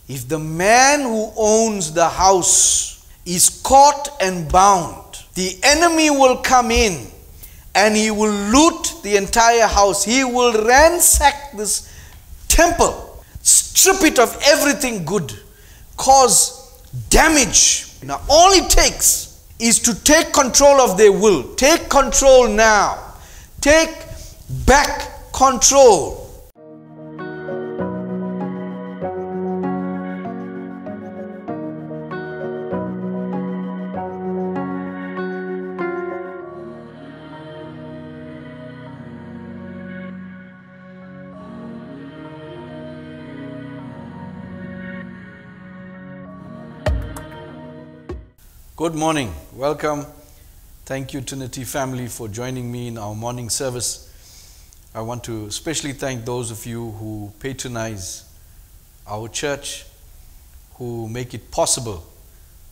If the man who owns the house is caught and bound, the enemy will come in and he will loot the entire house. He will ransack this temple, strip it of everything good, cause damage. Now all it takes is to take control of their will. Take control now. Take back control. Good morning. Welcome. Thank you, Trinity family, for joining me in our morning service. I want to especially thank those of you who patronize our church, who make it possible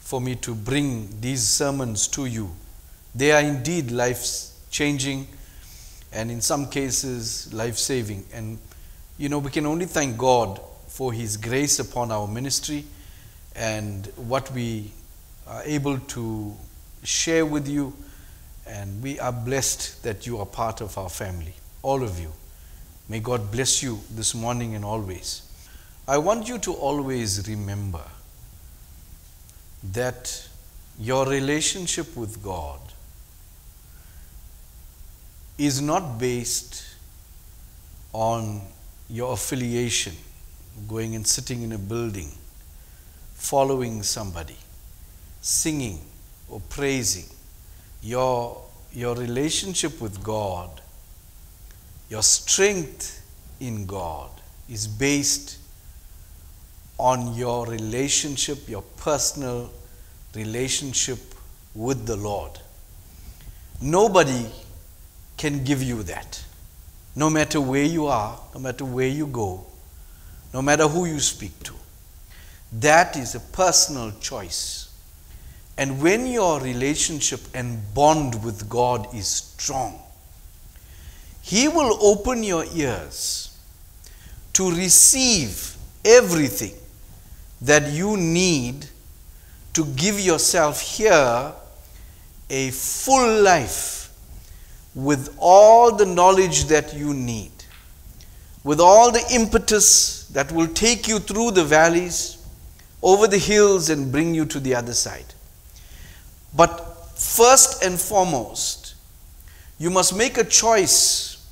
for me to bring these sermons to you. They are indeed life-changing and in some cases life-saving. And you know, we can only thank God for His grace upon our ministry and what we are able to share with you, and we are blessed that you are part of our family, all of you. May God bless you this morning and always. I want you to always remember that your relationship with God is not based on your affiliation, going and sitting in a building, following somebody, singing or praising. Your relationship with God, your strength in God is based on your relationship, your personal relationship with the Lord. Nobody can give you that. No matter where you are, no matter where you go, no matter who you speak to. That is a personal choice. And when your relationship and bond with God is strong, He will open your ears to receive everything that you need to give yourself here a full life with all the knowledge that you need, with all the impetus that will take you through the valleys, over the hills and bring you to the other side. But first and foremost, you must make a choice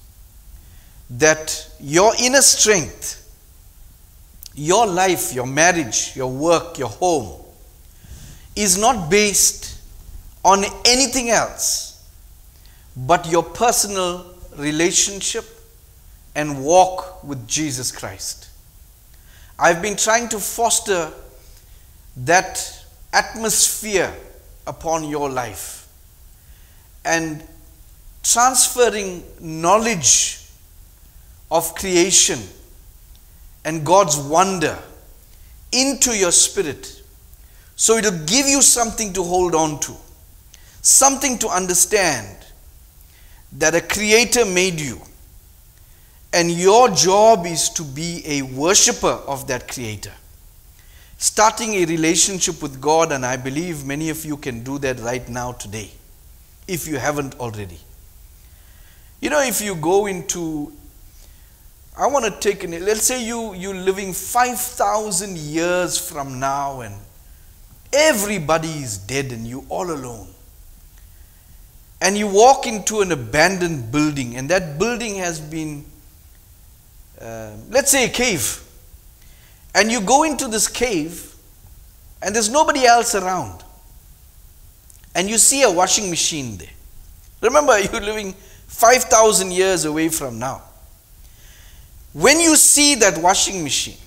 that your inner strength, your life, your marriage, your work, your home, is not based on anything else but your personal relationship and walk with Jesus Christ. I've been trying to foster that atmosphere upon your life and transferring knowledge of creation and God's wonder into your spirit, so it will give you something to hold on to, something to understand that a creator made you, and your job is to be a worshipper of that creator, starting a relationship with God. And I believe many of you can do that right now today, if you haven't already. You know, if you go into, I want to take an, let's say you're living 5,000 years from now and everybody is dead and you all alone. And you walk into an abandoned building, and that building has been, let's say, a cave. And you go into this cave and there's nobody else around. And you see a washing machine there. Remember, you're living 5,000 years away from now. When you see that washing machine,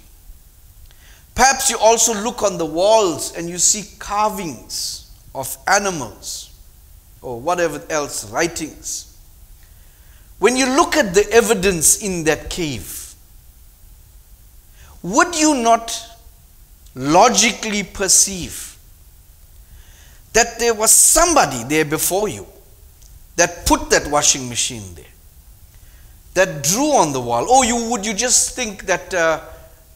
perhaps you also look on the walls and you see carvings of animals or whatever else, writings. When you look at the evidence in that cave, would you not logically perceive that there was somebody there before you that put that washing machine there, that drew on the wall? Or would you just think that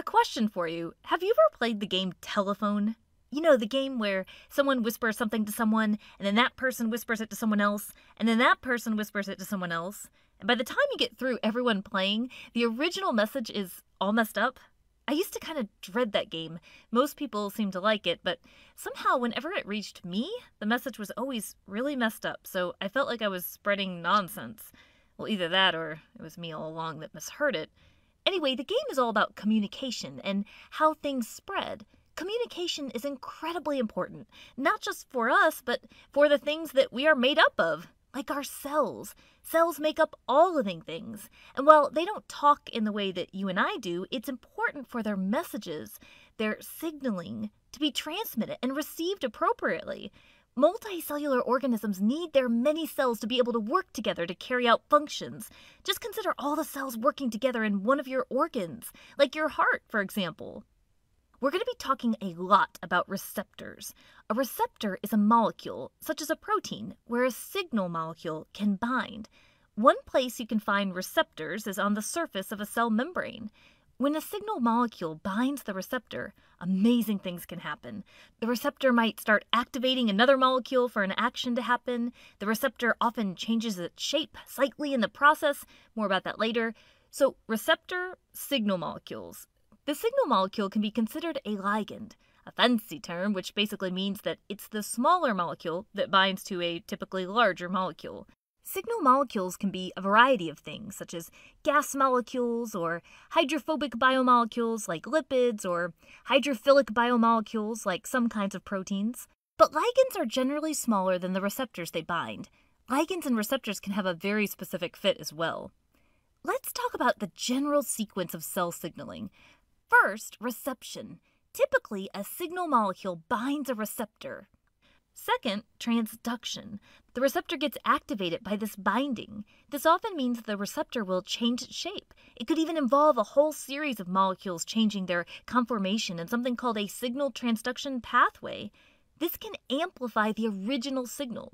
A question for you. Have you ever played the game Telephone? You know, the game where someone whispers something to someone, and then that person whispers it to someone else, and then that person whispers it to someone else. And by the time you get through everyone playing, the original message is all messed up. I used to kind of dread that game. Most people seem to like it, but somehow whenever it reached me, the message was always really messed up, so I felt like I was spreading nonsense. Well, either that or it was me all along that misheard it. Anyway, the game is all about communication and how things spread. Communication is incredibly important, not just for us, but for the things that we are made up of, like our cells. Cells make up all living things, and while they don't talk in the way that you and I do, it's important for their messages, their signaling, to be transmitted and received appropriately. Multicellular organisms need their many cells to be able to work together to carry out functions. Just consider all the cells working together in one of your organs, like your heart, for example. We're going to be talking a lot about receptors. A receptor is a molecule, such as a protein, where a signal molecule can bind. One place you can find receptors is on the surface of a cell membrane. When a signal molecule binds the receptor, amazing things can happen. The receptor might start activating another molecule for an action to happen. The receptor often changes its shape slightly in the process. More about that later. So, receptor, signal molecules. The signal molecule can be considered a ligand, a fancy term which basically means that it's the smaller molecule that binds to a typically larger molecule. Signal molecules can be a variety of things, such as gas molecules or hydrophobic biomolecules like lipids or hydrophilic biomolecules like some kinds of proteins. But ligands are generally smaller than the receptors they bind. Ligands and receptors can have a very specific fit as well. Let's talk about the general sequence of cell signaling. First, reception. Typically, a signal molecule binds a receptor. Second, transduction. The receptor gets activated by this binding. This often means the receptor will change its shape. It could even involve a whole series of molecules changing their conformation in something called a signal transduction pathway. This can amplify the original signal.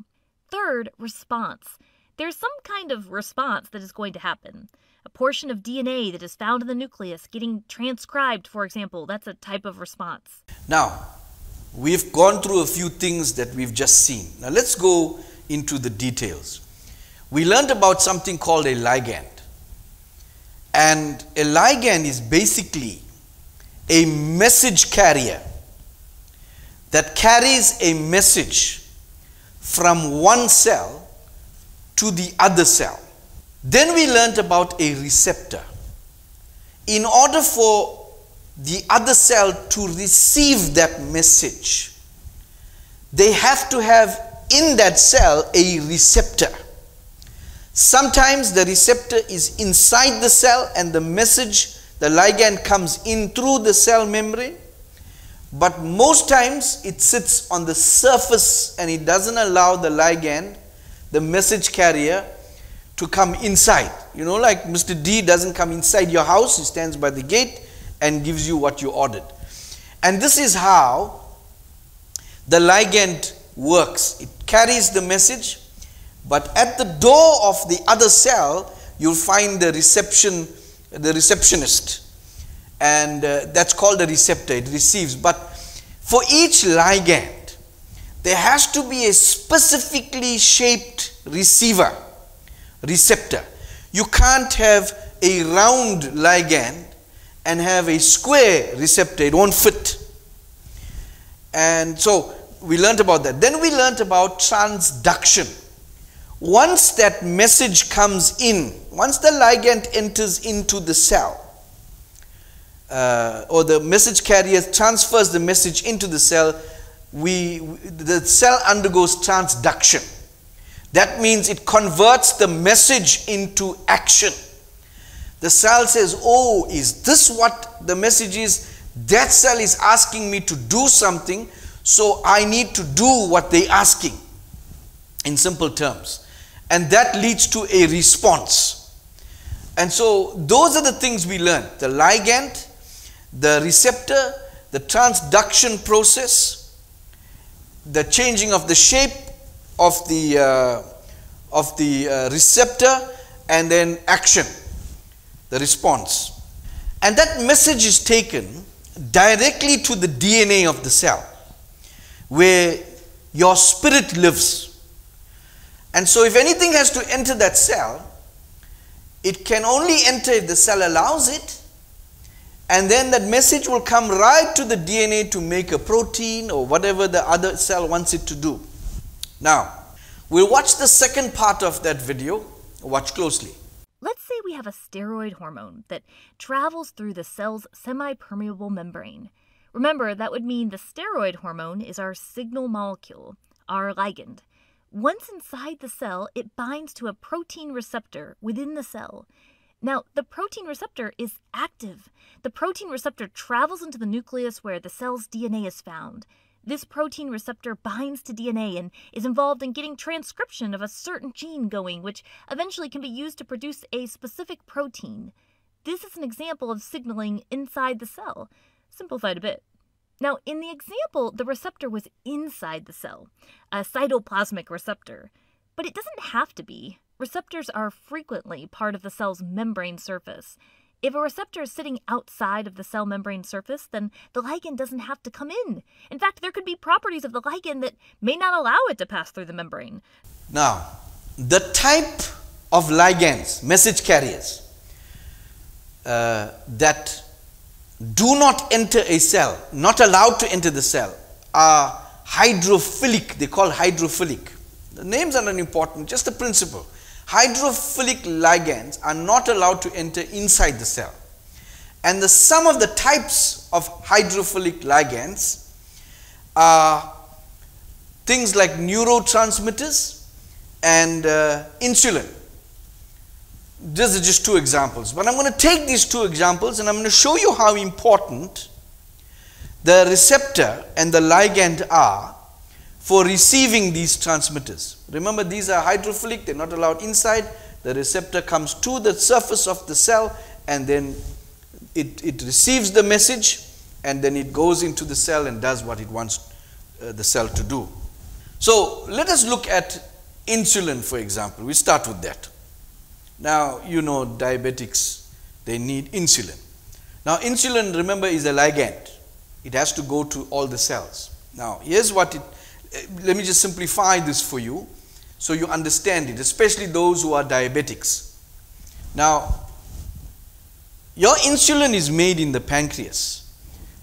Third, response. There's some kind of response that is going to happen. A portion of DNA that is found in the nucleus getting transcribed, for example, that's a type of response. Now, we've gone through a few things that we've just seen. Now let's go into the details. We learned about something called a ligand. And a ligand is basically a message carrier that carries a message from one cell to the other cell. Then we learned about a receptor. In order for the other cell to receive that message, they have to have in that cell a receptor. Sometimes the receptor is inside the cell and the message, the ligand, comes in through the cell membrane. But most times it sits on the surface and it doesn't allow the ligand, the message carrier, to come inside. You know, like Mr. D doesn't come inside your house, he stands by the gate and gives you what you ordered. And this is how the ligand works. It carries the message, but at the door of the other cell, you'll find the receptionist. And that's called a receptor, it receives. But for each ligand, there has to be a specifically shaped receptor. You can't have a round ligand and have a square receptor, it won't fit. And so we learned about that. Then we learned about transduction. Once that message comes in, once the ligand enters into the cell, or the message carrier transfers the message into the cell, the cell undergoes transduction. That means it converts the message into action. The cell says, oh, is this what the message is? That cell is asking me to do something, so I need to do what they're asking, in simple terms. And that leads to a response. And so those are the things we learned. The ligand, the receptor, the transduction process, the changing of the shape of the receptor, and then action, the response. And that message is taken directly to the DNA of the cell, where your spirit lives. And so if anything has to enter that cell, it can only enter if the cell allows it, and then that message will come right to the DNA to make a protein or whatever the other cell wants it to do. Now, we'll watch the second part of that video. Watch closely. Let's say we have a steroid hormone that travels through the cell's semi-permeable membrane. Remember, that would mean the steroid hormone is our signal molecule, our ligand. Once inside the cell, it binds to a protein receptor within the cell. Now, the protein receptor is active. The protein receptor travels into the nucleus where the cell's DNA is found. This protein receptor binds to DNA and is involved in getting transcription of a certain gene going, which eventually can be used to produce a specific protein. This is an example of signaling inside the cell, simplified a bit. Now, in the example, the receptor was inside the cell, a cytoplasmic receptor. But it doesn't have to be. Receptors are frequently part of the cell's membrane surface. If a receptor is sitting outside of the cell membrane surface, then the ligand doesn't have to come in. In fact, there could be properties of the ligand that may not allow it to pass through the membrane. Now, the type of ligands, message carriers, that do not enter a cell, not allowed to enter the cell, are hydrophilic. They call hydrophilic. The names are not important, just the principle. Hydrophilic ligands are not allowed to enter inside the cell. And some of the types of hydrophilic ligands are things like neurotransmitters and insulin. These are just two examples. But I'm going to take these two examples and I'm going to show you how important the receptor and the ligand are for receiving these transmitters. Remember, these are hydrophilic, they're not allowed inside. The receptor comes to the surface of the cell and then it receives the message and then it goes into the cell and does what it wants the cell to do. So let us look at insulin, for example. We start with that. Now, you know, diabetics, they need insulin. Now, insulin, remember, is a ligand. It has to go to all the cells. Now, here's what let me just simplify this for you so you understand it, especially those who are diabetics. Now, your insulin is made in the pancreas.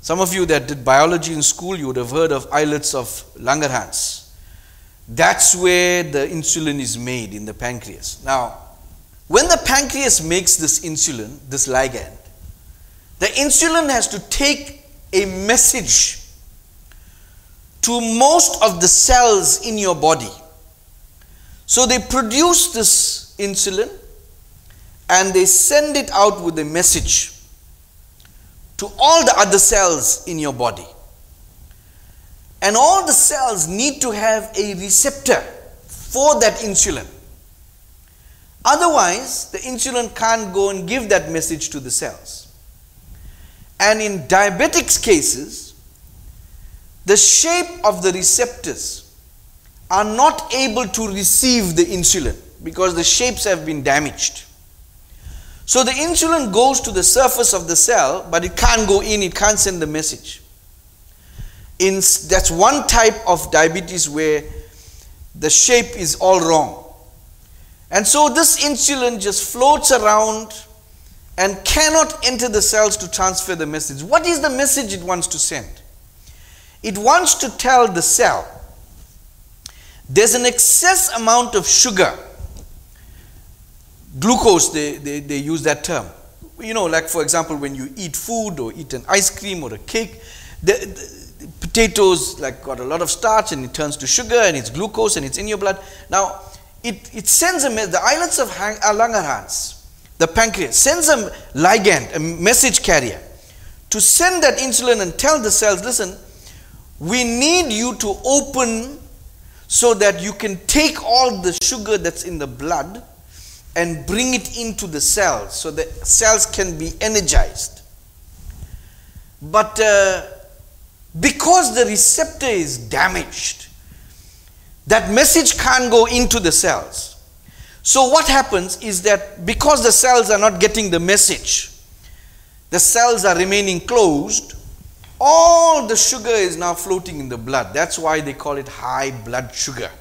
Some of you that did biology in school, you would have heard of islets of Langerhans. That's where the insulin is made, in the pancreas. Now, when the pancreas makes this insulin, this ligand, the insulin has to take a message to most of the cells in your body. So they produce this insulin and they send it out with a message to all the other cells in your body. And all the cells need to have a receptor for that insulin. Otherwise, the insulin can't go and give that message to the cells. And in diabetics cases, the shape of the receptors are not able to receive the insulin because the shapes have been damaged. So the insulin goes to the surface of the cell, but it can't go in, it can't send the message. That's one type of diabetes where the shape is all wrong. And so this insulin just floats around and cannot enter the cells to transfer the message. What is the message it wants to send? It wants to tell the cell there's an excess amount of sugar. Glucose, they use that term. You know, like for example, when you eat food or eat an ice cream or a cake, the potatoes like got a lot of starch and it turns to sugar and it's glucose and it's in your blood. Now, it sends the islets of Langerhans, the pancreas, sends a ligand, a message carrier, to send that insulin and tell the cells, listen, we need you to open so that you can take all the sugar that's in the blood and bring it into the cells so the cells can be energized. But because the receptor is damaged, that message can't go into the cells. So what happens is that because the cells are not getting the message the cells are remaining closed, all the sugar is now floating in the blood. That's why they call it high blood sugar,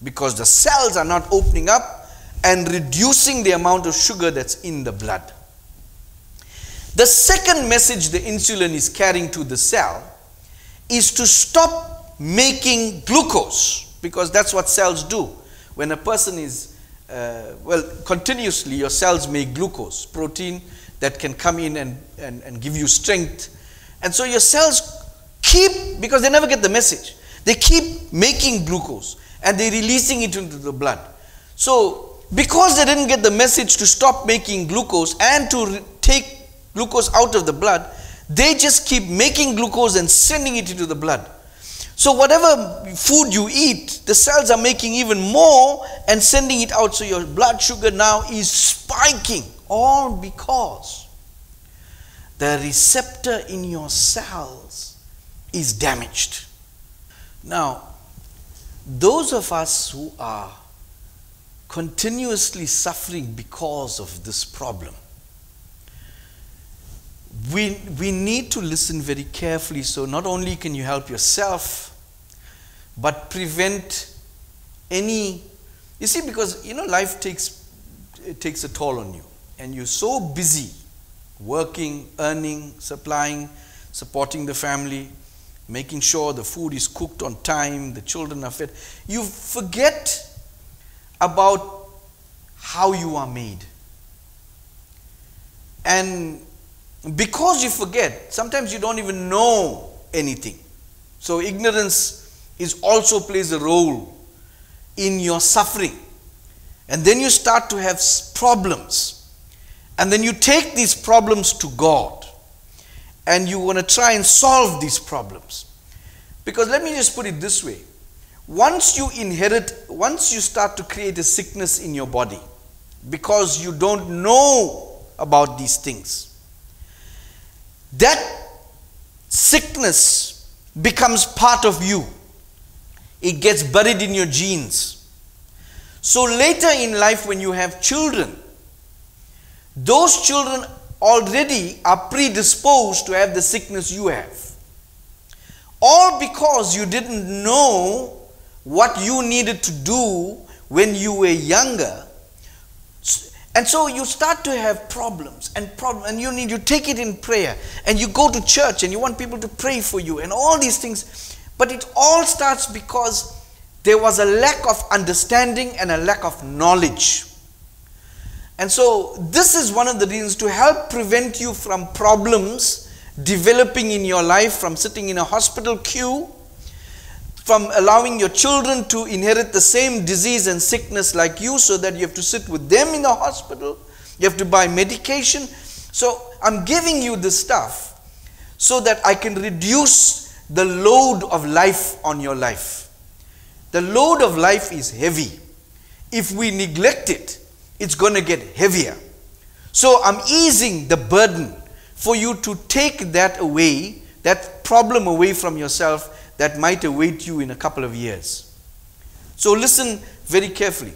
because the cells are not opening up and reducing the amount of sugar that's in the blood. The second message the insulin is carrying to the cell is to stop making glucose, because that's what cells do. When a person is, continuously your cells make glucose, protein that can come in and give you strength. And so your cells keep, because they never get the message, they keep making glucose and they're releasing it into the blood. So because they didn't get the message to stop making glucose and to take glucose out of the blood, they just keep making glucose and sending it into the blood. So whatever food you eat, the cells are making even more and sending it out. So your blood sugar now is spiking, all because the receptor in your cells is damaged. Now, those of us who are continuously suffering because of this problem, we need to listen very carefully, so not only can you help yourself, but prevent any, you see, because life takes a toll on you, and you're so busy working, earning, supplying, supporting the family, making sure the food is cooked on time, the children are fed. You forget about how you are made. And because you forget, sometimes you don't even know anything. So ignorance also plays a role in your suffering. And then you start to have problems. And then you take these problems to God. And you want to try and solve these problems. Because let me just put it this way. Once you start to create a sickness in your body, because you don't know about these things, that sickness becomes part of you. It gets buried in your genes. So later in life, when you have children, those children already are predisposed to have the sickness you have. All because you didn't know what you needed to do when you were younger. And so you start to have problems and you take it in prayer, and you go to church and you want people to pray for you and all these things. But it all starts because there was a lack of understanding and a lack of knowledge. And so this is one of the reasons to help prevent you from problems developing in your life, from sitting in a hospital queue, from allowing your children to inherit the same disease and sickness like you, so that you have to sit with them in the hospital, you have to buy medication. So I'm giving you this stuff so that I can reduce the load of life on your life. The load of life is heavy. If we neglect it, it's going to get heavier. So I'm easing the burden for you to take that away, that problem away from yourself that might await you in a couple of years. So listen very carefully.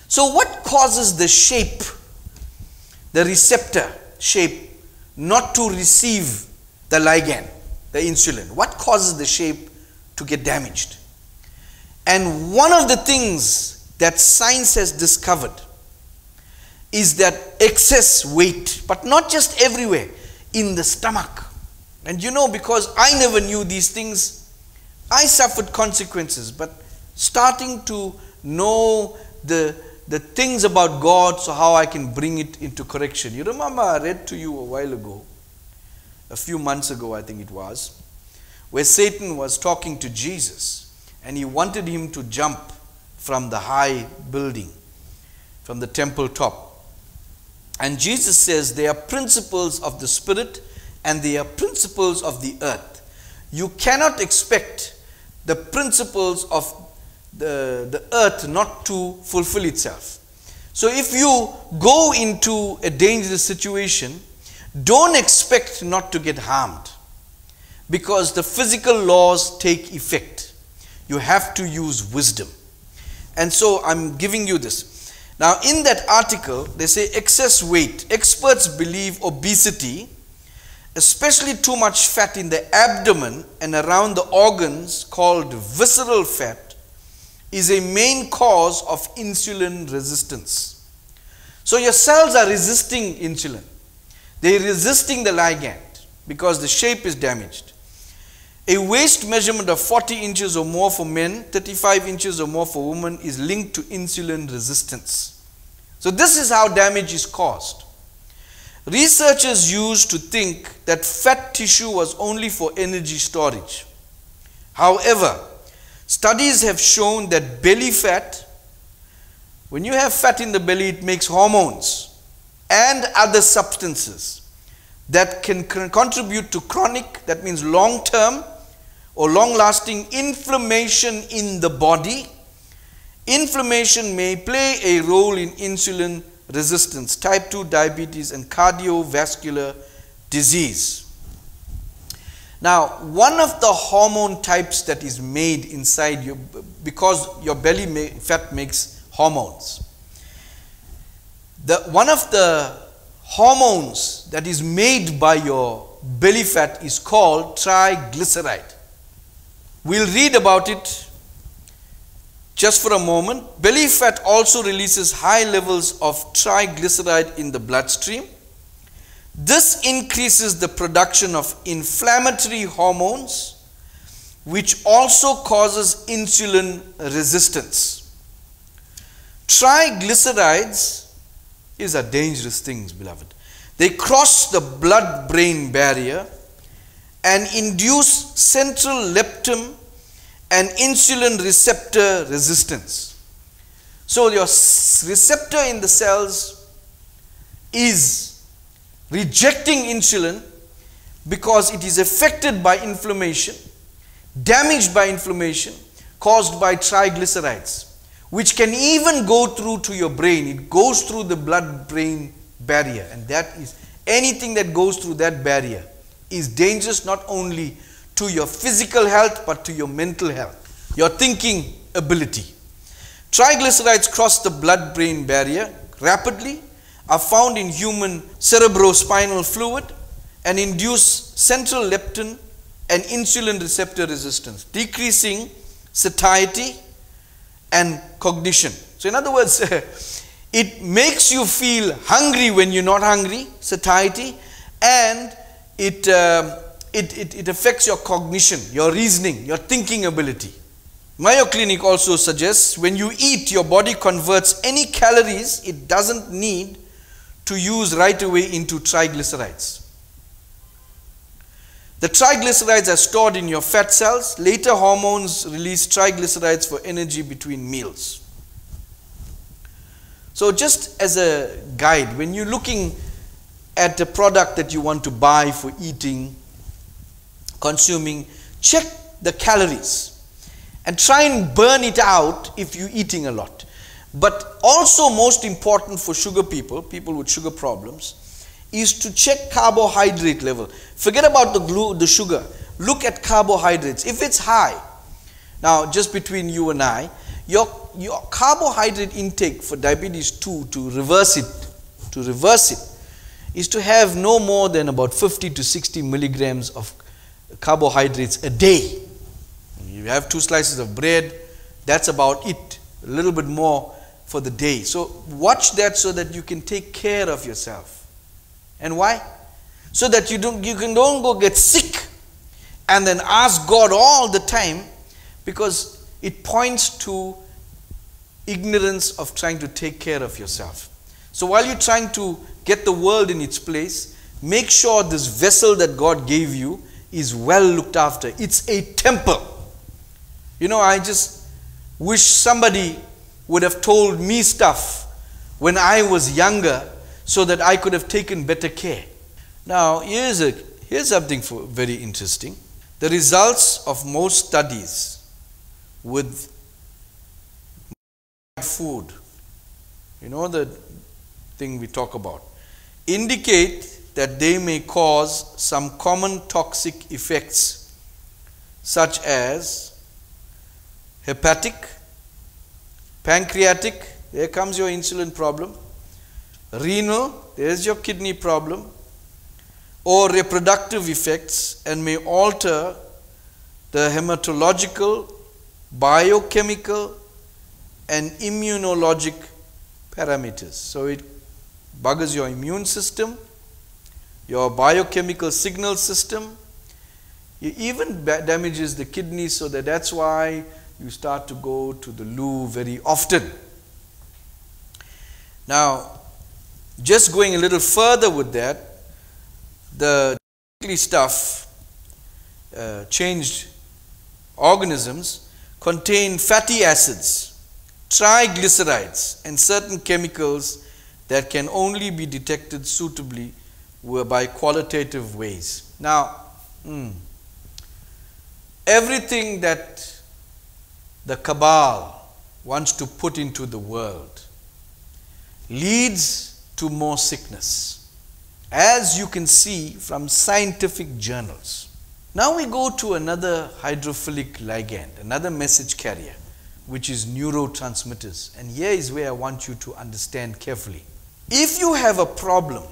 So what causes the shape, the receptor shape, not to receive the ligand, the insulin? What causes the shape to get damaged? And one of the things that science has discovered is that excess weight, but not just everywhere, in the stomach. And because I never knew these things, I suffered consequences. But starting to know the things about God, so how I can bring it into correction. You remember I read to you a while ago, a few months ago I think it was, where Satan was talking to Jesus and he wanted him to jump from the high building, from the temple top. And Jesus says there are principles of the spirit and they are principles of the earth. You cannot expect the principles of the earth not to fulfill itself. So if you go into a dangerous situation, don't expect not to get harmed, because the physical laws take effect. You have to use wisdom. And so I'm giving you this. Now, in that article, they say excess weight. Experts believe obesity, especially too much fat in the abdomen and around the organs called visceral fat, is a main cause of insulin resistance. So your cells are resisting insulin. They are resisting the ligand because the shape is damaged. A waist measurement of 40 inches or more for men, 35 inches or more for women is linked to insulin resistance. So this is how damage is caused. Researchers used to think that fat tissue was only for energy storage. However, studies have shown that belly fat, when you have fat in the belly, it makes hormones and other substances that can contribute to chronic, that means long-term or long-lasting inflammation in the body. Inflammation may play a role in insulin resistance, type 2 diabetes, and cardiovascular disease. Now, one of the hormone types that is made inside you, because your belly fat makes hormones, one of the hormones that is made by your belly fat is called triglyceride. We'll read about it just for a moment. Belly fat also releases high levels of triglyceride in the bloodstream. This increases the production of inflammatory hormones, which also causes insulin resistance. Triglycerides are dangerous things, beloved. They cross the blood-brain barrier and induce central leptin and insulin receptor resistance. So your receptor in the cells is rejecting insulin because it is affected by inflammation, damaged by inflammation caused by triglycerides, which can even go through to your brain. It goes through the blood-brain barrier, and that is, anything that goes through that barrier is dangerous not only to your physical health but to your mental health, your thinking ability. Triglycerides cross the blood-brain barrier rapidly, are found in human cerebrospinal fluid, and induce central leptin and insulin receptor resistance, decreasing satiety and cognition. So in other words, it makes you feel hungry when you're not hungry, satiety, and it affects your cognition, your reasoning, your thinking ability. Mayo Clinic also suggests when you eat, your body converts any calories it doesn't need to use right away into triglycerides. The triglycerides are stored in your fat cells. Later, hormones release triglycerides for energy between meals. So just as a guide, when you're looking at a product that you want to buy for eating, consuming, check the calories and try and burn it out if you're eating a lot. But also most important for sugar people with sugar problems, is to check carbohydrate level. Forget about the sugar. Look at carbohydrates. If it's high, now just between you and I, your carbohydrate intake for diabetes 2 to reverse it, is to have no more than about 50 to 60 milligrams of carbohydrates a day. You have 2 slices of bread, that's about it. A little bit more for the day. So watch that so that you can take care of yourself. And why? So that you don't go get sick and then ask God all the time, because it points to ignorance of trying to take care of yourself. So while you're trying to get the world in its place, make sure this vessel that God gave you is well looked after. It's a temple. You know, I just wish somebody would have told me stuff when I was younger so that I could have taken better care. Now, here's something very interesting. The results of most studies with food, you know, the thing we talk about, indicate that they may cause some common toxic effects such as hepatic, pancreatic, there comes your insulin problem. Renal, there's your kidney problem. Or reproductive effects, and may alter the hematological, biochemical, and immunologic parameters. So it buggers your immune system, your biochemical signal system. It even damages the kidneys, so that's why you start to go to the loo very often. Now, just going a little further with that, the stuff, changed organisms, contain fatty acids, triglycerides, and certain chemicals that can only be detected suitably by qualitative ways. Now, everything that the cabal wants to put into the world leads to more sickness, as you can see from scientific journals. Now we go to another hydrophilic ligand, another message carrier, which is neurotransmitters. And here is where I want you to understand carefully. If you have a problem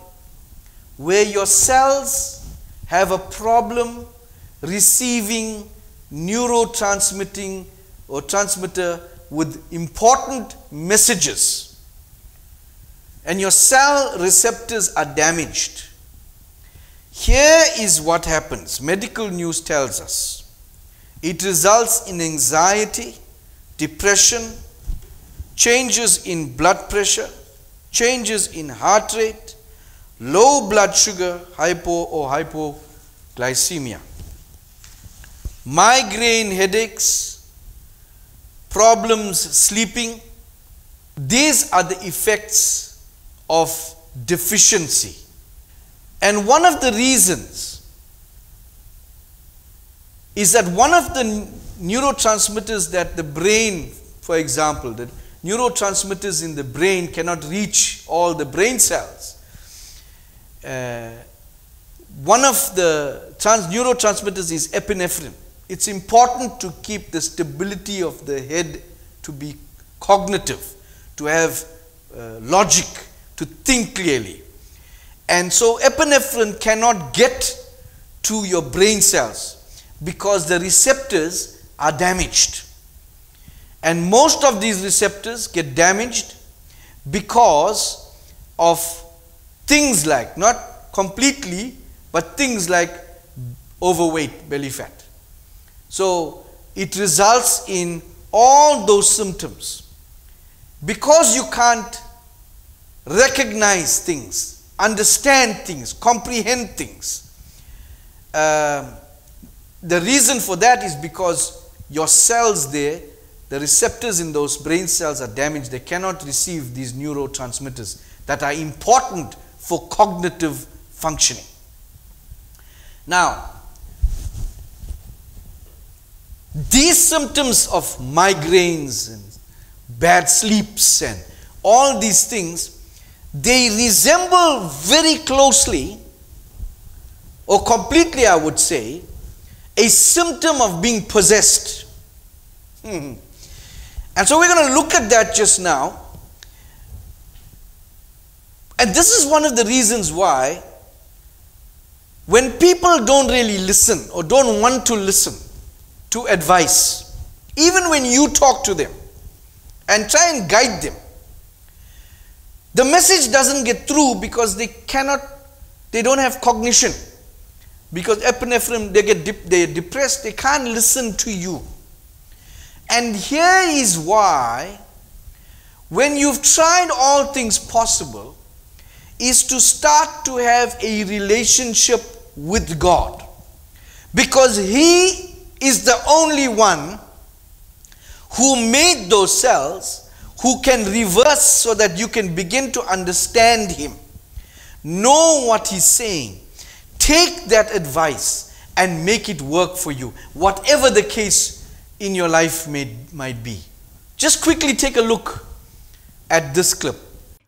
where your cells have a problem receiving neurotransmitting or transmitter with important messages, and your cell receptors are damaged, here is what happens. Medical news tells us it results in anxiety, depression, changes in blood pressure, changes in heart rate, low blood sugar, hypo or hypoglycemia, migraine headaches, problems sleeping. These are the effects of deficiency. And one of the reasons is that one of the neurotransmitters that the brain, for example, the neurotransmitters in the brain cannot reach all the brain cells. One of the neurotransmitters is epinephrine. It's important to keep the stability of the head to be cognitive, to have logic, to think clearly. And so epinephrine cannot get to your brain cells because the receptors are damaged. And most of these receptors get damaged because of things like, not completely, but things like overweight, belly fat. So it results in all those symptoms. Because you can't recognize things, understand things, comprehend things. The reason for that is because your cells there, the receptors in those brain cells are damaged. They cannot receive these neurotransmitters that are important for cognitive functioning. Now, these symptoms of migraines and bad sleeps and all these things, they resemble very closely or completely, I would say, a symptom of being possessed. And so we're going to look at that just now. And this is one of the reasons why when people don't really listen or don't want to listen to advice, even when you talk to them and try and guide them, the message doesn't get through because they don't have cognition. Because epinephrine, they're depressed, they can't listen to you. And here is why, when you've tried all things possible, is to start to have a relationship with God. Because He is the only one who made those cells, who can reverse so that you can begin to understand Him, know what He's saying, take that advice and make it work for you, whatever the case in your life might be. Just quickly take a look at this clip.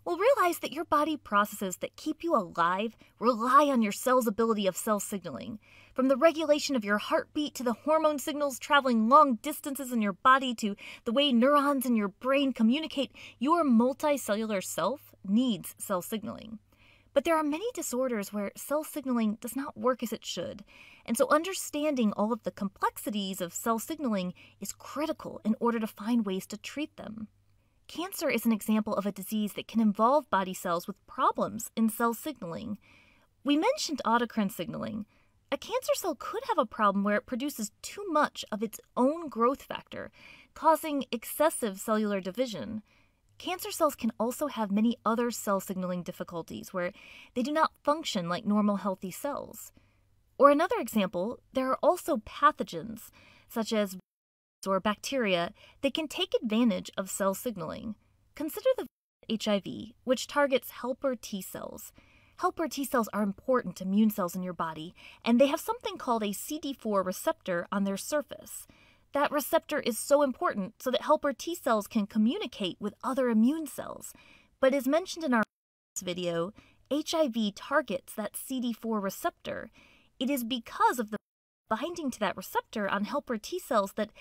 Well, Real realize that your body processes that keep you alive rely on your cell's ability of cell signaling. From the regulation of your heartbeat to the hormone signals traveling long distances in your body to the way neurons in your brain communicate, your multicellular self needs cell signaling. But there are many disorders where cell signaling does not work as it should, and so understanding all of the complexities of cell signaling is critical in order to find ways to treat them. Cancer is an example of a disease that can involve body cells with problems in cell signaling. We mentioned autocrine signaling. A cancer cell could have a problem where it produces too much of its own growth factor, causing excessive cellular division. Cancer cells can also have many other cell signaling difficulties where they do not function like normal healthy cells. Or another example, there are also pathogens, such as or bacteria, that can take advantage of cell signaling. Consider the HIV, which targets helper T cells. Helper T cells are important immune cells in your body, and they have something called a CD4 receptor on their surface. That receptor is so important so that helper T cells can communicate with other immune cells. But as mentioned in our video, HIV targets that CD4 receptor. It is because of the binding to that receptor on helper T cells that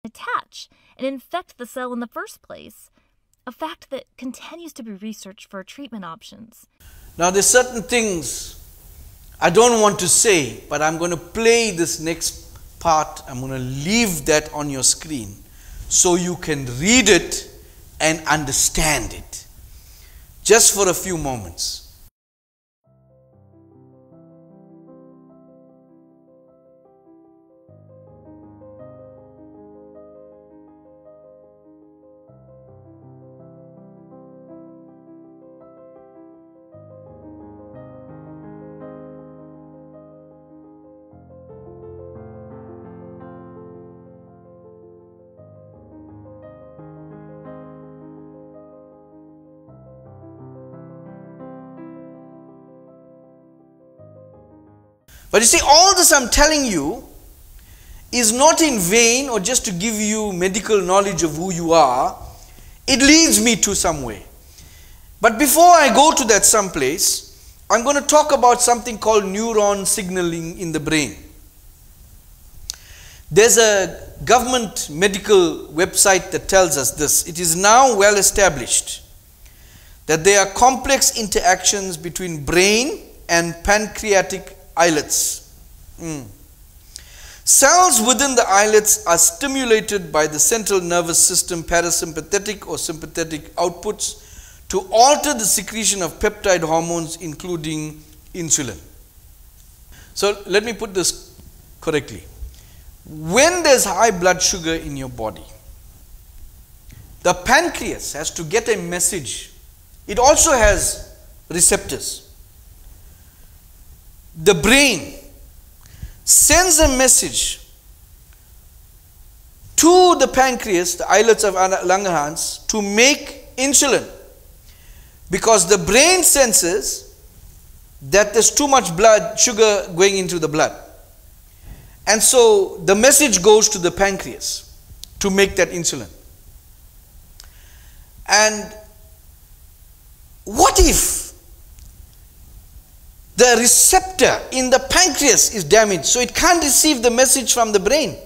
attach and infect the cell in the first place, a fact that continues to be researched for treatment options. Now there's certain things I don't want to say, but I'm going to play this next part. I'm going to leave that on your screen so you can read it and understand it. Just for a few moments. But you see, all this I'm telling you is not in vain or just to give you medical knowledge of who you are. It leads me to somewhere. But before I go to that someplace, I'm going to talk about something called neuron signaling in the brain. There's a government medical website that tells us this. It is now well established that there are complex interactions between brain and pancreatic islets. Cells within the islets are stimulated by the central nervous system parasympathetic or sympathetic outputs to alter the secretion of peptide hormones, including insulin. So let me put this correctly. When there's high blood sugar in your body, the pancreas has to get a message. It also has receptors. The brain sends a message to the pancreas, the islets of Langerhans, to make insulin, because the brain senses that there's too much blood sugar going into the blood, and so the message goes to the pancreas to make that insulin. And what if the receptor in the pancreas is damaged, so it can't receive the message from the brain?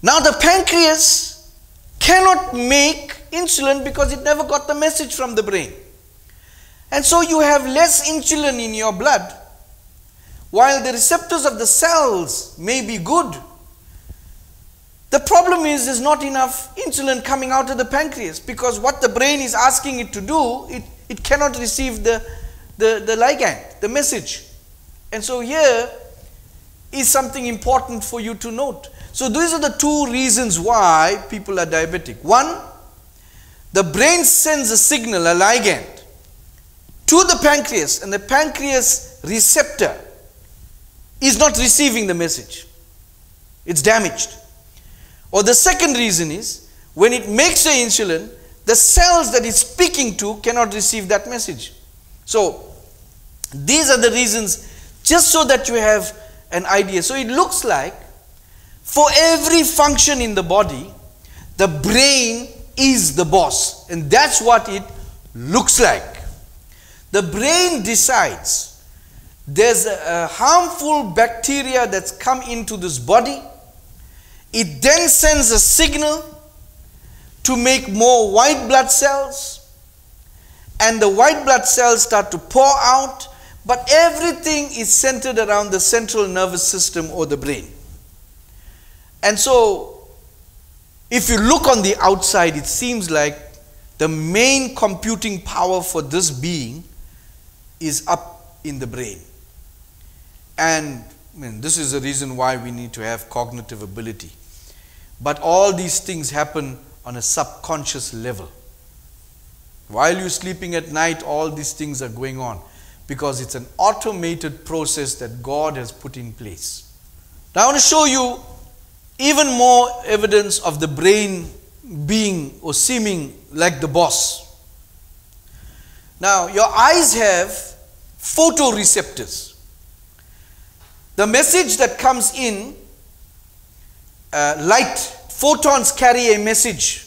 Now the pancreas cannot make insulin because it never got the message from the brain. And so you have less insulin in your blood, while the receptors of the cells may be good. The problem is there's not enough insulin coming out of the pancreas, because what the brain is asking it to do, it cannot receive the ligand, the message. And so here is something important for you to note. So these are the two reasons why people are diabetic. One, the brain sends a signal, a ligand, to the pancreas, and the pancreas receptor is not receiving the message. It's damaged. Or the second reason is, when it makes the insulin, the cells that it's speaking to cannot receive that message. So these are the reasons, just so that you have an idea. So it looks like for every function in the body, the brain is the boss, and that's what it looks like. The brain decides there's a harmful bacteria that's come into this body. It then sends a signal to make more white blood cells, and the white blood cells start to pour out, but everything is centered around the central nervous system or the brain. And so, if you look on the outside, it seems like the main computing power for this being is up in the brain. And this is the reason why we need to have cognitive ability. But all these things happen on a subconscious level. While you're sleeping at night, all these things are going on because it's an automated process that God has put in place. Now I want to show you even more evidence of the brain being or seeming like the boss. Now, your eyes have photoreceptors. The message that comes in, light, photons carry a message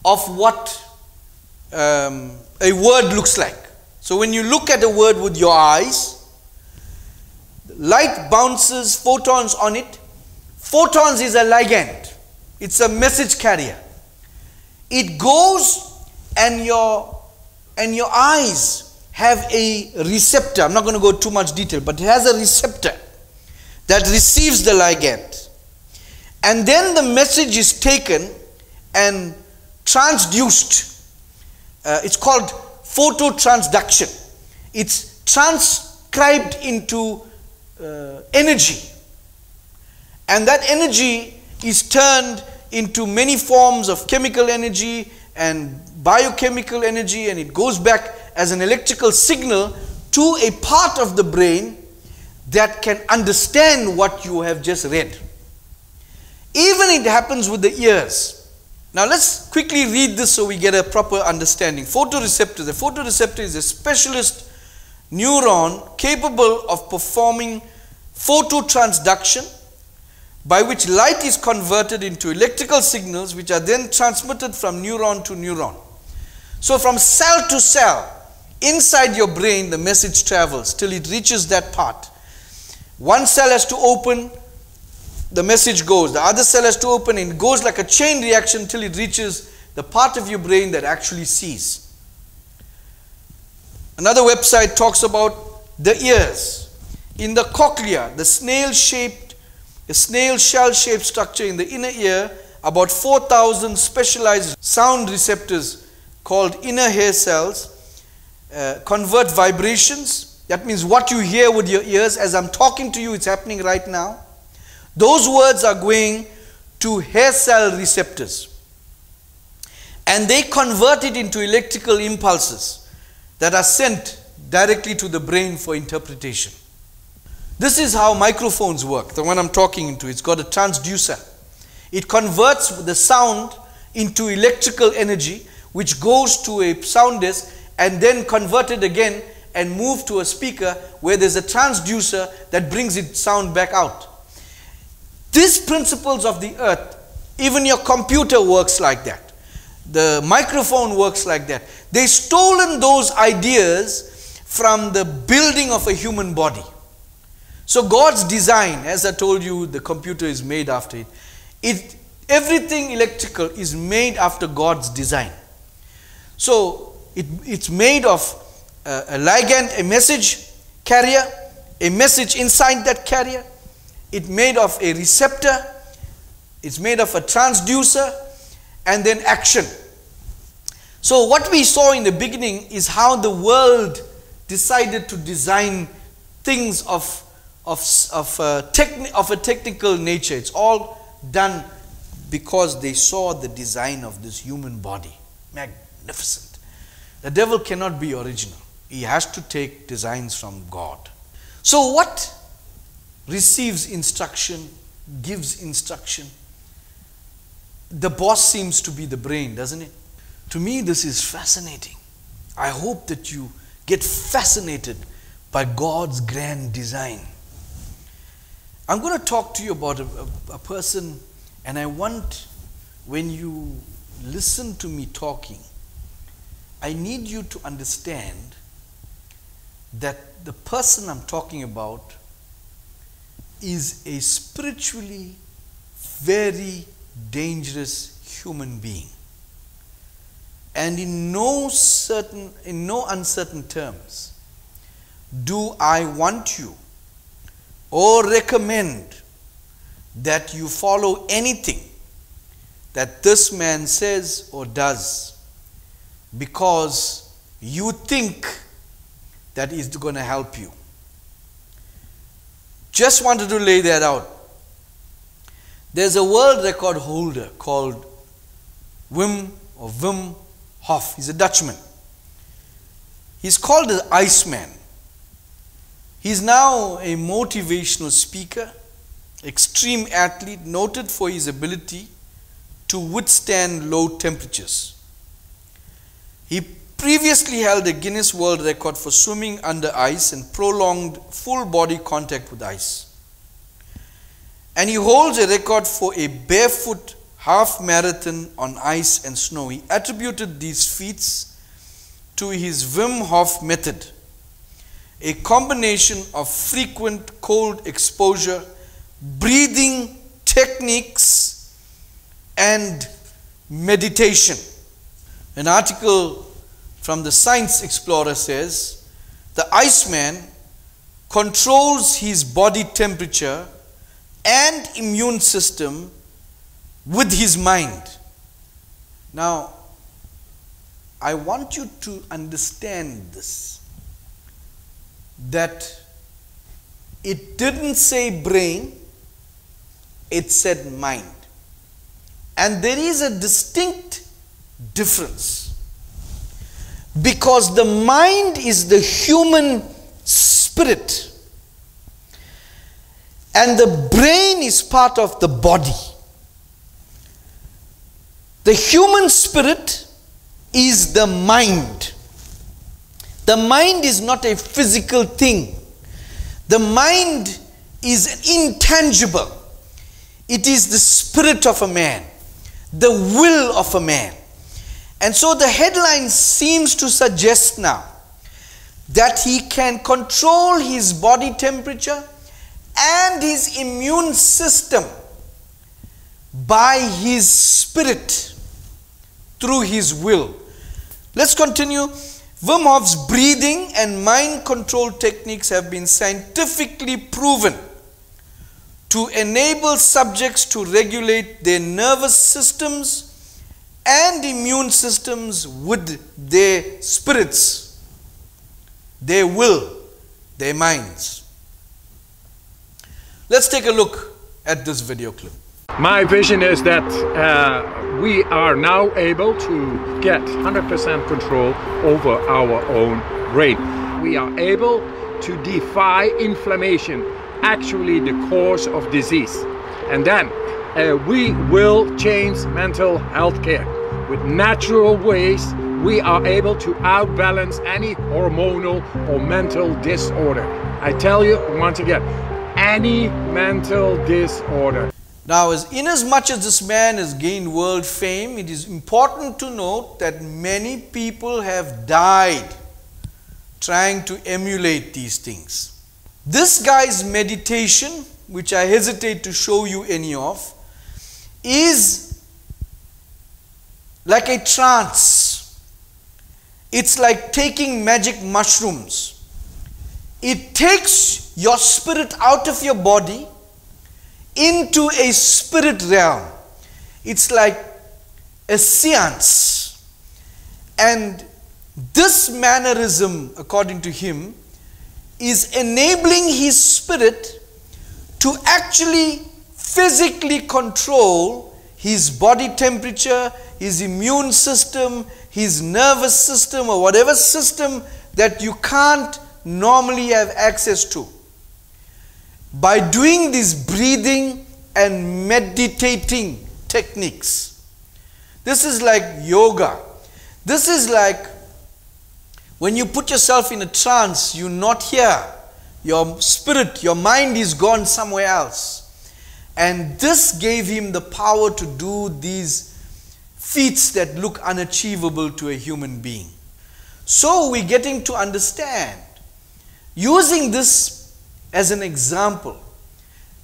of what a word looks like. So when you look at a word with your eyes, light bounces photons on it. Photons is a ligand. It's a message carrier. It goes and your eyes have a receptor. I'm not going to go too much detail, but it has a receptor that receives the ligand. And then the message is taken and transduced. It's called phototransduction. It's transcribed into energy. And that energy is turned into many forms of chemical energy and biochemical energy, and it goes back as an electrical signal to a part of the brain that can understand what you have just read. Even it happens with the ears. Now let's quickly read this so we get a proper understanding. Photoreceptor. The photoreceptor is a specialist neuron capable of performing phototransduction, by which light is converted into electrical signals which are then transmitted from neuron to neuron. So from cell to cell, inside your brain, the message travels till it reaches that part. One cell has to open, the message goes. The other cell has to open, and it goes like a chain reaction till it reaches the part of your brain that actually sees. Another website talks about the ears. In the cochlea, the snail shell-shaped structure in the inner ear, about 4,000 specialized sound receptors called inner hair cells convert vibrations. That means what you hear with your ears, as I'm talking to you, it's happening right now. Those words are going to hair cell receptors, and they convert it into electrical impulses that are sent directly to the brain for interpretation. This is how microphones work. The one I'm talking into, it's got a transducer. It converts the sound into electrical energy, which goes to a sound disk and then converted again and moved to a speaker where there's a transducer that brings its sound back out. These principles of the earth, even your computer works like that. The microphone works like that. They've stolen those ideas from the building of a human body. So God's design, as I told you, the computer is made after it. Everything electrical is made after God's design. So it's made of a ligand, a message carrier, a message inside that carrier. It's made of a receptor. It's made of a transducer, and then action. So what we saw in the beginning is how the world decided to design things of a technical nature. It's all done because they saw the design of this human body. Magnificent. The devil cannot be original. He has to take designs from God. So what receives instruction, gives instruction? The boss seems to be the brain, doesn't it? To me, this is fascinating. I hope that you get fascinated by God's grand design. I'm going to talk to you about a person, and I want, when you listen to me talking, I need you to understand that the person I'm talking about is a spiritually very dangerous human being. And in no uncertain terms do I want you or recommend that you follow anything that this man says or does because you think that is going to help you. Just wanted to lay that out. There's a world record holder called Wim Hof. He's a Dutchman. He's called the Iceman. He's now a motivational speaker, extreme athlete, noted for his ability to withstand low temperatures. He previously held a Guinness World Record for swimming under ice and prolonged full body contact with ice. And he holds a record for a barefoot half marathon on ice and snow. He attributed these feats to his Wim Hof method, a combination of frequent cold exposure, breathing techniques, and meditation. An article from the Science Explorer says, the Iceman controls his body temperature and immune system with his mind. Now, I want you to understand this, that it didn't say brain, it said mind. And there is a distinct difference, because the mind is the human spirit and the brain is part of the body. The human spirit is the mind. The mind is not a physical thing. The mind is intangible. It is the spirit of a man, the will of a man. And so the headline seems to suggest now that he can control his body temperature and his immune system by his spirit through his will. Let's continue. Wim Hof's breathing and mind control techniques have been scientifically proven to enable subjects to regulate their nervous systems and immune systems with their spirits, their will, their minds. Let's take a look at this video clip. My vision is that we are now able to get 100% control over our own brain. We are able to defy inflammation, actually the cause of disease. And then we will change mental health care. With natural ways, we are able to outbalance any hormonal or mental disorder. I tell you once again, any mental disorder. Now, inasmuch as this man has gained world fame, it is important to note that many people have died trying to emulate these things. This guy's meditation, which I hesitate to show you any of, is like a trance. It's like taking magic mushrooms. It takes your spirit out of your body into a spirit realm. It's like a seance. And this mannerism, according to him, is enabling his spirit to actually physically control his body temperature, his immune system, his nervous system, or whatever system that you can't normally have access to. By doing these breathing and meditating techniques. This is like yoga. This is like when you put yourself in a trance, you're not here. Your spirit, your mind is gone somewhere else. And this gave him the power to do these feats that look unachievable to a human being. So we're getting to understand, using this as an example,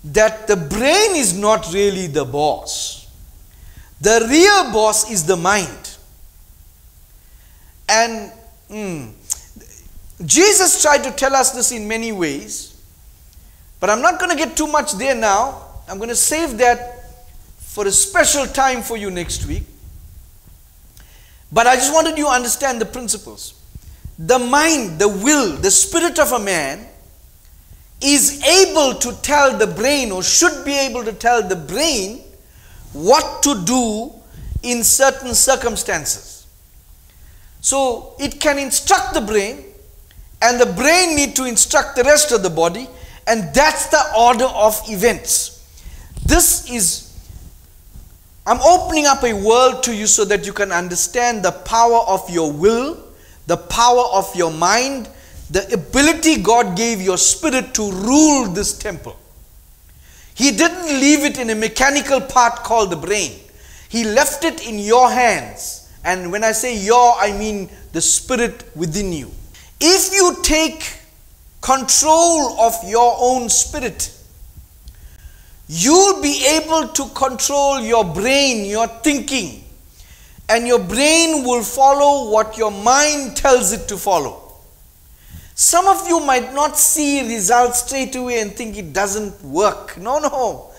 that the brain is not really the boss. The real boss is the mind. And Jesus tried to tell us this in many ways, but I'm not going to get too much there now. I'm going to save that for a special time for you next week. But I just wanted you to understand the principles. The mind, the will, the spirit of a man is able to tell the brain, or should be able to tell the brain, what to do in certain circumstances. So it can instruct the brain, and the brain need to instruct the rest of the body, and that's the order of events. This is, I'm opening up a world to you so that you can understand the power of your will, the power of your mind, the ability God gave your spirit to rule this temple. He didn't leave it in a mechanical part called the brain. He left it in your hands. And when I say your, I mean the spirit within you. If you take control of your own spirit, you'll be able to control your brain, your thinking, and your brain will follow what your mind tells it to follow. Some of you might not see results straight away and think it doesn't work. No, no.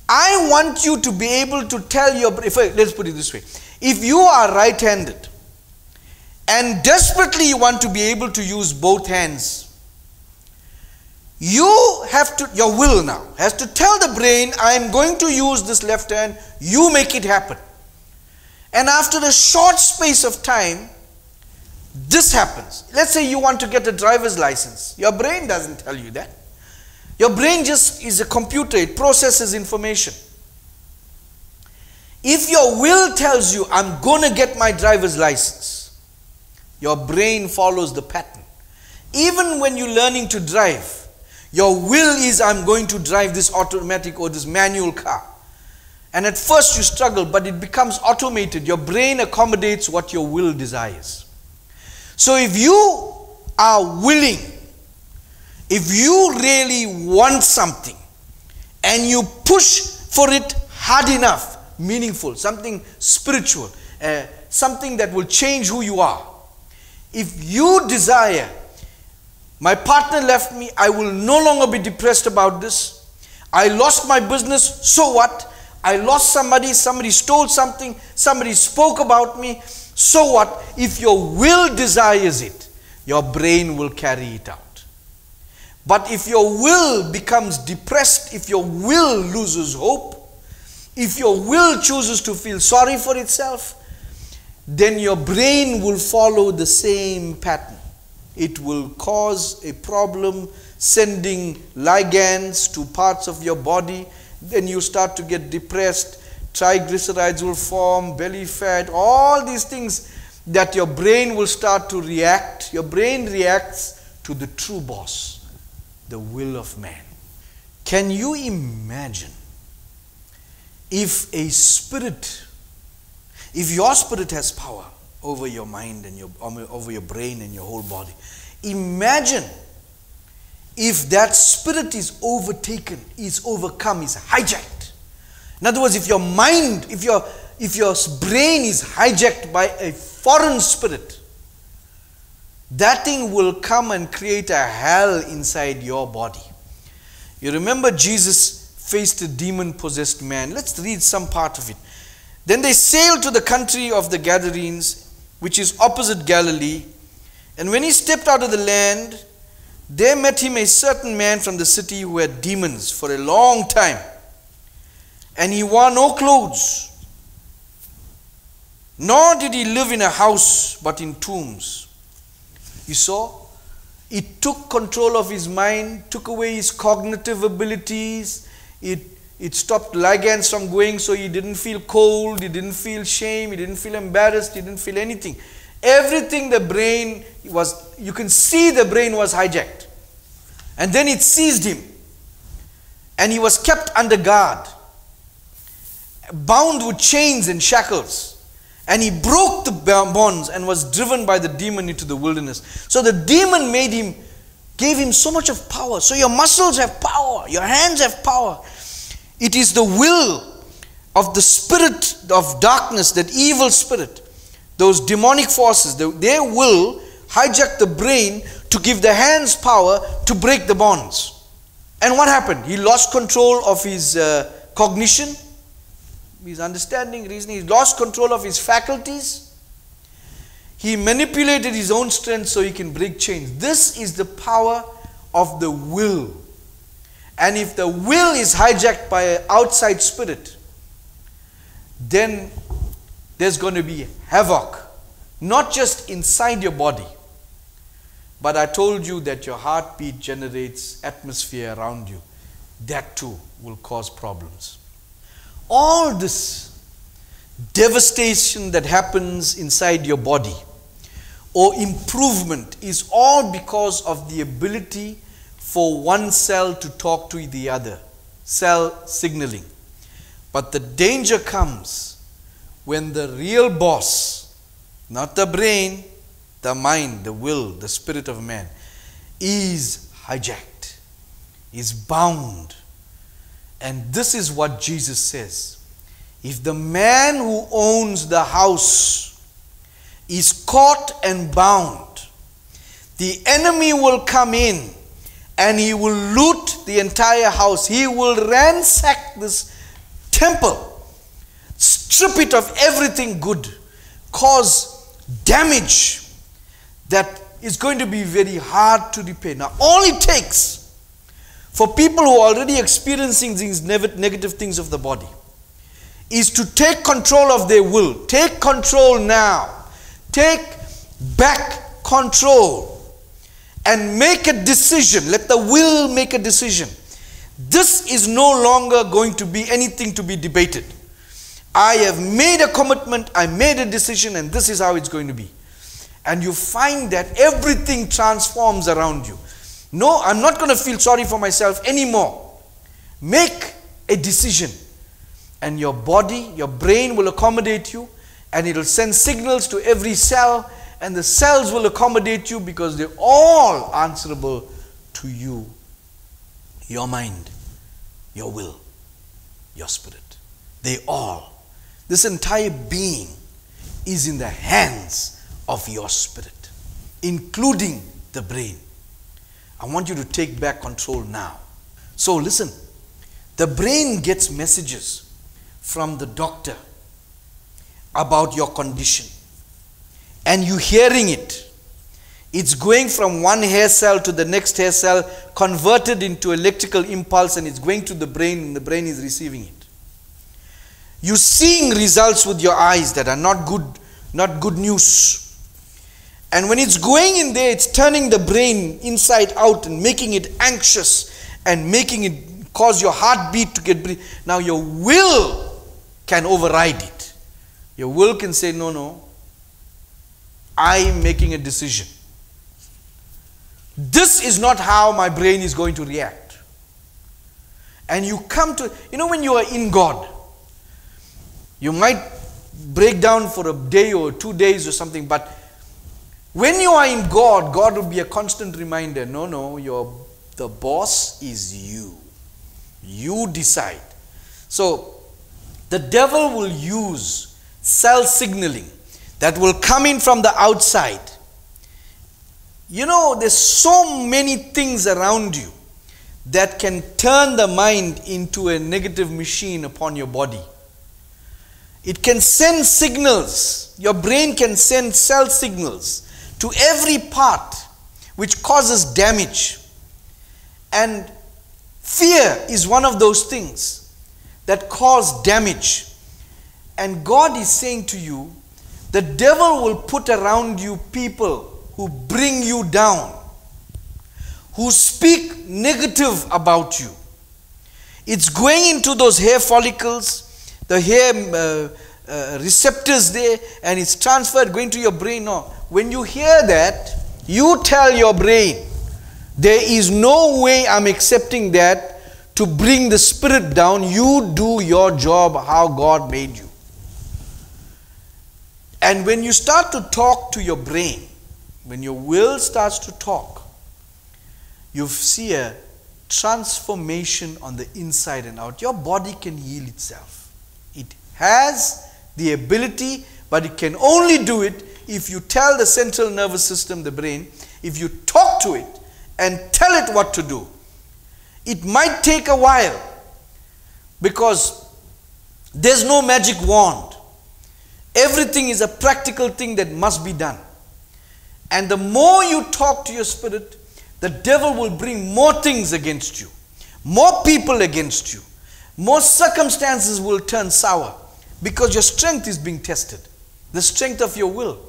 I want you to be able to tell your brain, let's put it this way. If you are right-handed and desperately you want to be able to use both hands, you have to, your will now has to tell the brain, I am going to use this left hand, you make it happen. And after a short space of time, this happens. Let's say you want to get a driver's license. Your brain doesn't tell you that. Your brain just is a computer, it processes information. If your will tells you, I'm going to get my driver's license, your brain follows the pattern. Even when you're learning to drive, your will is, I'm going to drive this automatic or this manual car. And at first you struggle, but it becomes automated. Your brain accommodates what your will desires. So if you are willing, if you really want something, and you push for it hard enough, meaningful, something spiritual, something that will change who you are. If you desire, my partner left me, I will no longer be depressed about this. I lost my business, so what? I lost somebody, somebody stole something, somebody spoke about me, so what? If your will desires it, your brain will carry it out. But if your will becomes depressed, if your will loses hope, if your will chooses to feel sorry for itself, then your brain will follow the same pattern. It will cause a problem, sending ligands to parts of your body. Then you start to get depressed, triglycerides will form, belly fat, all these things that your brain will start to react. Your brain reacts to the true boss, the will of man. Can you imagine if a spirit, if your spirit has power over your mind and over your brain and your whole body? Imagine if that spirit is overtaken, is overcome, is hijacked. In other words, if your mind, if your brain is hijacked by a foreign spirit, that thing will come and create a hell inside your body. You remember Jesus faced a demon-possessed man. Let's read some part of it. Then they sailed to the country of the Gadarenes, which is opposite Galilee. And when he stepped out of the land, there met him a certain man from the city who had demons for a long time. And he wore no clothes, nor did he live in a house, but in tombs. You saw? It took control of his mind, took away his cognitive abilities. It stopped ligands from going, so he didn't feel cold, he didn't feel shame, he didn't feel embarrassed, he didn't feel anything. Everything the brain was, you can see the brain was hijacked. And then it seized him. And he was kept under guard, bound with chains and shackles. And he broke the bonds and was driven by the demon into the wilderness. So the demon gave him so much of power. So your muscles have power. Your hands have power. It is the will of the spirit of darkness, that evil spirit, those demonic forces, their will hijack the brain to give the hands power to break the bonds. And what happened? He lost control of his cognition, his understanding, reasoning. He lost control of his faculties. He manipulated his own strength so he can break chains. This is the power of the will. And if the will is hijacked by an outside spirit, then there's going to be havoc, not just inside your body, but I told you that your heartbeat generates atmosphere around you. That too will cause problems. All this devastation that happens inside your body or improvement is all because of the ability for one cell to talk to the other, cell signaling. But the danger comes when the real boss, not the brain, the mind, the will, the spirit of man, is hijacked, is bound. And this is what Jesus says. If the man who owns the house is caught and bound, the enemy will come in and he will loot the entire house. He will ransack this temple, strip it of everything good, cause damage that is going to be very hard to repair. Now, all it takes for people who are already experiencing these negative things of the body is to take control of their will. Take control now. Take back control and make a decision. Let the will make a decision. This is no longer going to be anything to be debated. I have made a commitment, I made a decision, and this is how it's going to be. And you find that everything transforms around you. No, I'm not going to feel sorry for myself anymore. Make a decision. And your body, your brain will accommodate you, and it will send signals to every cell, and the cells will accommodate you because they're all answerable to you. Your mind, your will, your spirit. They all. This entire being is in the hands of your spirit, including the brain. I want you to take back control now. So listen, the brain gets messages from the doctor about your condition, and you hearing it. It's going from one hair cell to the next hair cell, converted into electrical impulse, and it's going to the brain, and the brain is receiving it. You're seeing results with your eyes that are not good news. And when it's going in there, it's turning the brain inside out and making it anxious and making it cause your heartbeat to get breathed. Now your will can override it. Your will can say, no, I'm making a decision. This is not how my brain is going to react. And you come to, when you are in God, you might break down for a day or 2 days or something, but when you are in God, God will be a constant reminder. No, the boss is you. You decide. So, the devil will use cell signaling that will come in from the outside. There's so many things around you that can turn the mind into a negative machine upon your body. It can send signals. Your brain can send cell signals to every part, which causes damage. And fear is one of those things that cause damage. And God is saying to you, the devil will put around you people who bring you down, who speak negative about you. It's going into those hair follicles, the hair receptors there, and it's transferred, going to your brain. No. When you hear that, you tell your brain, there is no way I'm accepting that to bring the spirit down. You do your job how God made you. And when you start to talk to your brain, when your will starts to talk, you see a transformation on the inside and out. Your body can heal itself. It has the ability, but it can only do it if you tell the central nervous system, the brain, if you talk to it and tell it what to do. It might take a while because there's no magic wand. Everything is a practical thing that must be done. And the more you talk to your spirit, the devil will bring more things against you, more people against you, more circumstances will turn sour because your strength is being tested, the strength of your will.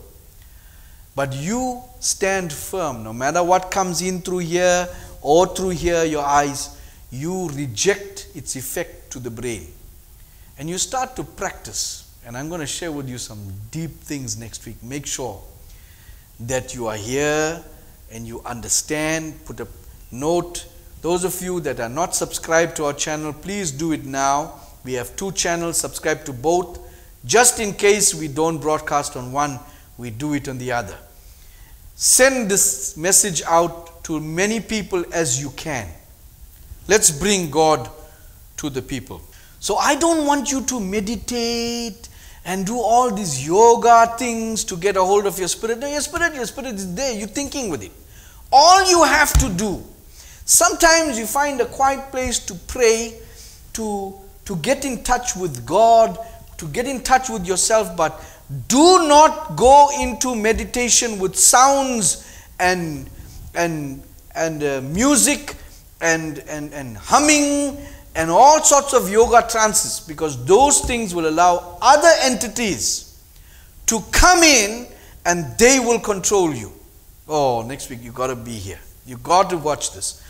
But you stand firm no matter what comes in through here or through here, your eyes, you reject its effect to the brain. And you start to practice. And I'm going to share with you some deep things next week. Make sure that you are here and you understand. Put a note. Those of you that are not subscribed to our channel, please do it now. We have 2 channels. Subscribe to both. Just in case we don't broadcast on one, we do it on the other. Send this message out to many people as you can. Let's bring God to the people. So I don't want you to meditate and do all these yoga things to get a hold of your spirit. No, your spirit is there. You're thinking with it. All you have to do, sometimes you find a quiet place to pray, to get in touch with God, to get in touch with yourself, but do not go into meditation with sounds and music and humming and all sorts of yoga trances, because those things will allow other entities to come in and they will control you. Oh, next week you got to be here. You got to watch this.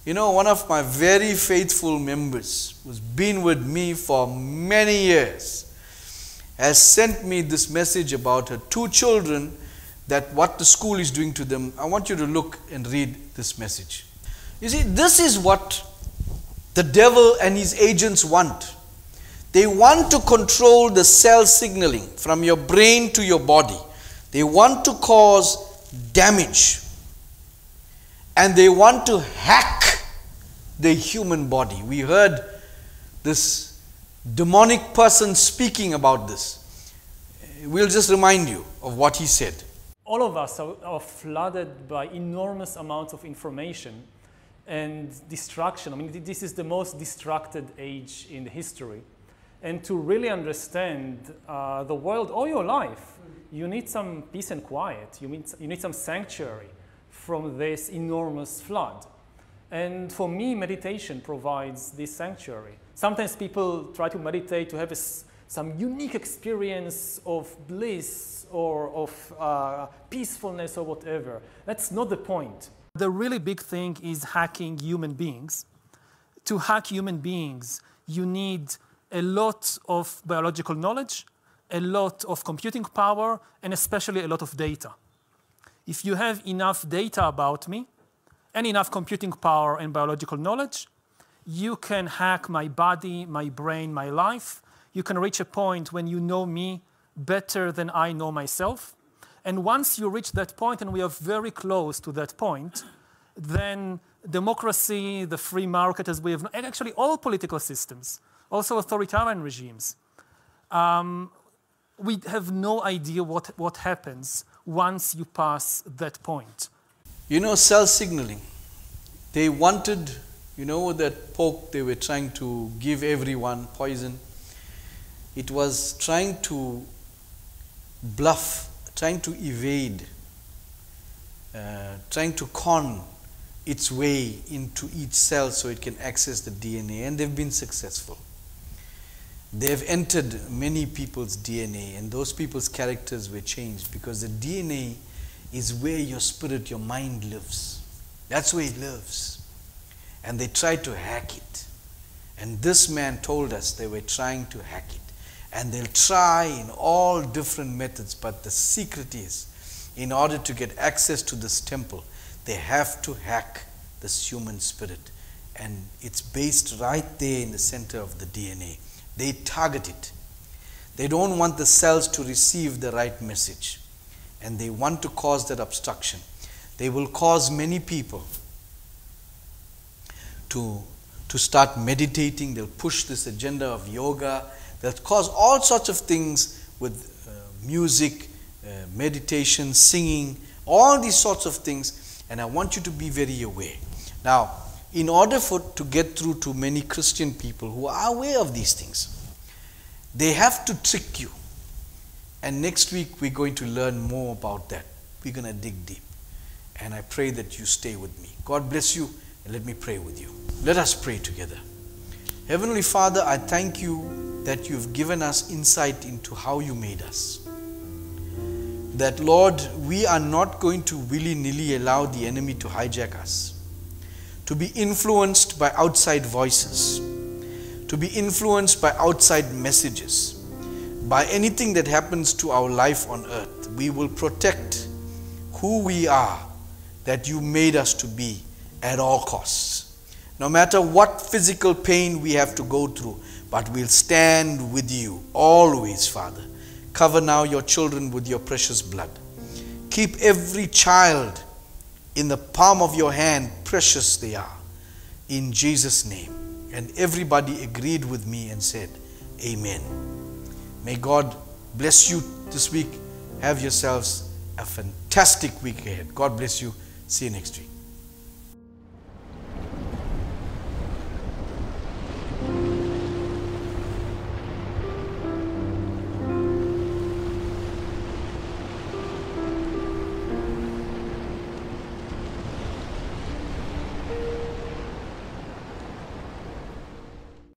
You know, one of my very faithful members who's been with me for many years has sent me this message about her 2 children, that what the school is doing to them. I want you to look and read this message. You see, this is what the devil and his agents want. They want to control the cell signaling from your brain to your body. They want to cause damage. And they want to hack the human body. We heard this demonic person speaking about this. We'll just remind you of what he said. All of us are flooded by enormous amounts of information and distraction. I mean, this is the most distracted age in history. And to really understand the world all your life, you need some peace and quiet. You need some sanctuary from this enormous flood. And for me, meditation provides this sanctuary. Sometimes people try to meditate to have some unique experience of bliss or of peacefulness or whatever. That's not the point. The really big thing is hacking human beings. To hack human beings, you need a lot of biological knowledge, a lot of computing power, and especially a lot of data. If you have enough data about me and enough computing power and biological knowledge, you can hack my body, my brain, my life. You can reach a point when you know me better than I know myself. And once you reach that point, and we are very close to that point, then democracy, the free market as we have, and actually all political systems, also authoritarian regimes, we have no idea what happens once you pass that point. You know, cell signaling. They wanted, you know, that poke they were trying to give everyone, poison. It was trying to bluff, trying to evade, trying to con its way into each cell so it can access the DNA, and they've been successful. They've entered many people's DNA, and those people's characters were changed because the DNA is where your spirit, your mind lives. That's where it lives. And they tried to hack it. And this man told us they were trying to hack it. And they'll try in all different methods, but the secret is, in order to get access to this temple, they have to hack this human spirit. And it's based right there in the center of the DNA. They target it. They don't want the cells to receive the right message, and they want to cause that obstruction. They will cause many people to start meditating. They'll push this agenda of yoga. They'll cause all sorts of things with music, meditation, singing, all these sorts of things. And I want you to be very aware. Now, in order to get through to many Christian people who are aware of these things, they have to trick you. And next week we're going to learn more about that. We're going to dig deep. And I pray that you stay with me. God bless you, and let me pray with you. Let us pray together. Heavenly Father, I thank you that you've given us insight into how you made us. That, Lord, we are not going to willy-nilly allow the enemy to hijack us, to be influenced by outside voices, to be influenced by outside messages, by anything that happens to our life on earth. We will protect who we are, that you made us to be, at all costs. No matter what physical pain we have to go through, but we'll stand with you always, Father. Cover now your children with your precious blood. Keep every child in the palm of your hand, precious they are. In Jesus' name. And everybody agreed with me and said, Amen. May God bless you this week. Have yourselves a fantastic week ahead. God bless you. See you next week.